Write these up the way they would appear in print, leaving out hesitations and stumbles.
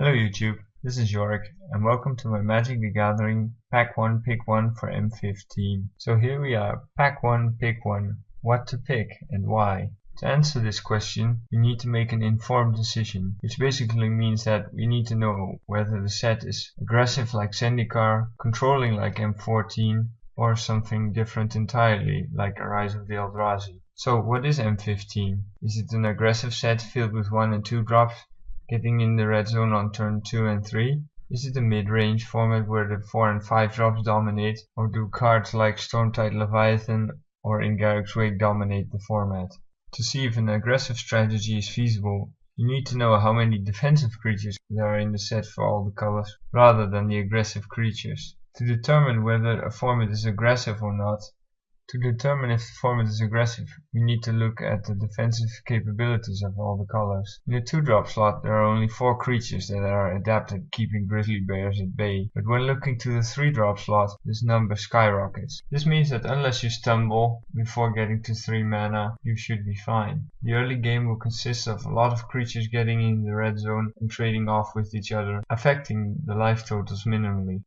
Hello YouTube, this is Yorick, and welcome to my Magic the Gathering Pack 1 Pick 1 for M15. So here we are, Pack 1 Pick 1, what to pick and why. To answer this question, you need to make an informed decision, which basically means that we need to know whether the set is aggressive like Zendikar, controlling like M14, or something different entirely like A Rise of the Eldrazi. So what is M15? Is it an aggressive set filled with 1 and 2 drops? Getting in the red zone on turn 2 and 3? Is it a mid-range format where the 4 and 5 drops dominate, or do cards like Stormtide Leviathan or In Garruk's Wake dominate the format? To see if an aggressive strategy is feasible, you need to know how many defensive creatures there are in the set for all the colors, rather than the aggressive creatures. To determine whether a format is aggressive or not, to determine if the format is aggressive, we need to look at the defensive capabilities of all the colors. In the 2-drop slot there are only 4 creatures that are adept at keeping grizzly bears at bay, but when looking to the 3-drop slot, this number skyrockets. This means that unless you stumble before getting to 3 mana, you should be fine. The early game will consist of a lot of creatures getting in the red zone and trading off with each other, affecting the life totals minimally.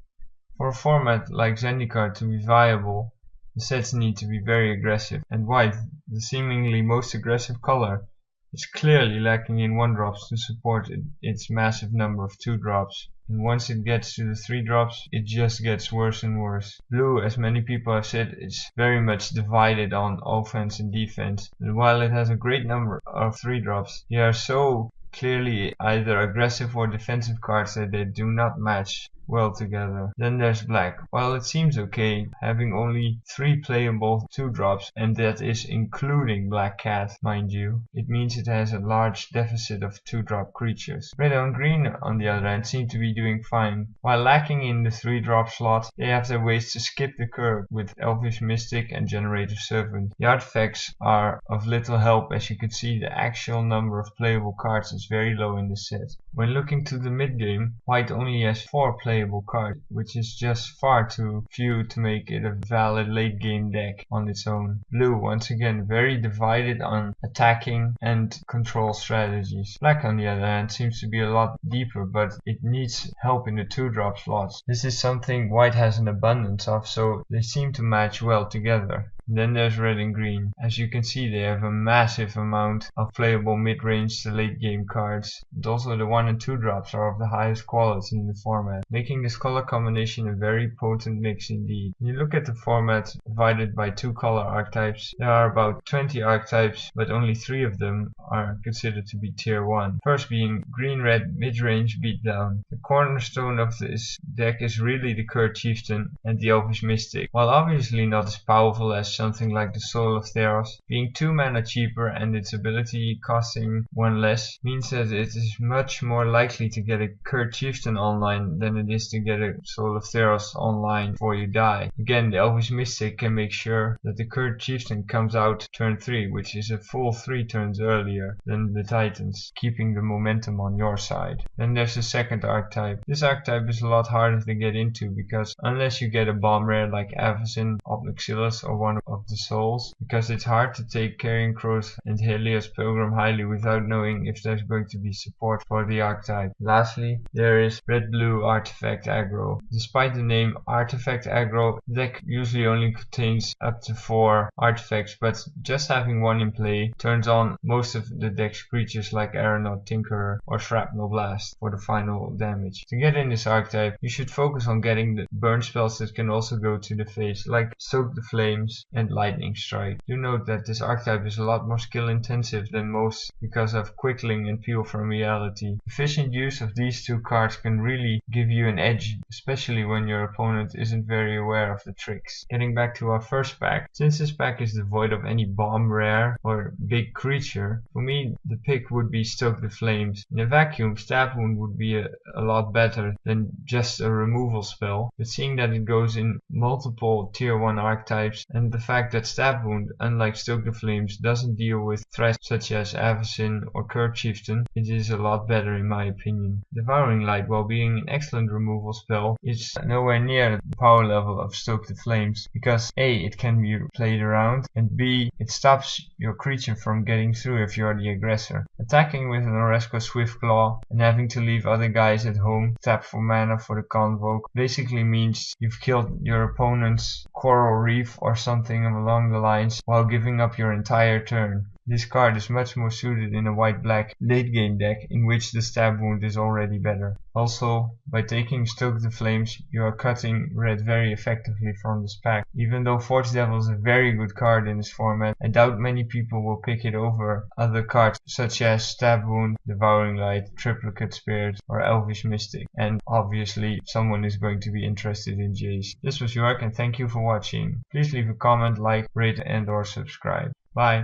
For a format like Zendikar to be viable, the sets need to be very aggressive, and white, the seemingly most aggressive color, is clearly lacking in 1-drops to support its massive number of 2-drops. And once it gets to the 3-drops, it just gets worse and worse. Blue, as many people have said, is very much divided on offense and defense, and while it has a great number of 3-drops, they are so clearly either aggressive or defensive cards that they do not match well together. Then there's black. While it seems okay, having only 3 playable 2-drops, and that is including Black Cat, mind you, it means it has a large deficit of 2-drop creatures. Red and green, on the other hand, seem to be doing fine. While lacking in the 3-drop slot, they have their ways to skip the curve with Elvish Mystic and Generator Servant. The artifacts are of little help, as you can see the actual number of playable cards is very low in the set. When looking to the mid-game, white only has 4 playable cards, which is just far too few to make it a valid late game deck on its own. Blue, once again, very divided on attacking and control strategies. Black, on the other hand, seems to be a lot deeper, but it needs help in the 2-drop slots. This is something white has an abundance of, so they seem to match well together. Then there's red and green. As you can see, they have a massive amount of playable mid-range to late game cards, and also the 1 and 2 drops are of the highest quality in the format, making this color combination a very potent mix indeed. When you look at the format divided by 2 color archetypes, there are about 20 archetypes, but only 3 of them are considered to be tier 1. First being green-red mid-range beatdown. The cornerstone of this deck is really the Curd Chieftain and the Elvish Mystic. While obviously not as powerful as something like the Soul of Theros, being 2 mana cheaper and its ability costing 1 less means that it is much more likely to get a Curd Chieftain online than it is to get a Soul of Theros online before you die. Again, the Elvish Mystic can make sure that the Curd Chieftain comes out turn 3, which is a full 3 turns earlier than the Titans, keeping the momentum on your side. Then there's the second archetype. This archetype is a lot harder to get into because unless you get a bomb rare like Avacyn, Obnixilis or one of the souls, because it's hard to take Carrion Crows and Helios Pilgrim highly without knowing if there's going to be support for the archetype. Lastly, there is red-blue artifact aggro. Despite the name artifact aggro, the deck usually only contains up to 4 artifacts, but just having 1 in play turns on most of the deck's creatures like Aeronaut Tinkerer or Shrapnel Blast for the final damage. To get in this archetype, you should focus on getting the burn spells that can also go to the face, like Soak the Flames and Lightning Strike. Do note that this archetype is a lot more skill intensive than most because of Quickling and Peel from Reality. Efficient use of these 2 cards can really give you an edge, especially when your opponent isn't very aware of the tricks. Getting back to our first pack, since this pack is devoid of any bomb rare or big creature, for me the pick would be Stoke the Flames. In a vacuum, Stab Wound would be a lot better than just a removal spell, but seeing that it goes in multiple tier 1 archetypes and the fact that Stab Wound, unlike Stoke the Flames, doesn't deal with threats such as Avacyn or Curb Chieftain, it is a lot better in my opinion. Devouring Light, while being an excellent removal spell, is nowhere near the power level of Stoke the Flames because A, it can be played around, and B, it stops your creature from getting through if you are the aggressor. Attacking with an Oresco Swiftclaw and having to leave other guys at home, tap for mana for the Convoke, basically means you've killed your opponent's Coral Reef or something along the lines while giving up your entire turn. This card is much more suited in a white-black late game deck in which the Stab Wound is already better. Also, by taking Stoke the Flames, you are cutting red very effectively from this pack. Even though Forge Devil is a very good card in this format, I doubt many people will pick it over other cards such as Stab Wound, Devouring Light, Triplicate Spirit or Elvish Mystic. And obviously someone is going to be interested in Jace. This was York and thank you for watching. Please leave a comment, like, rate and or subscribe. Bye.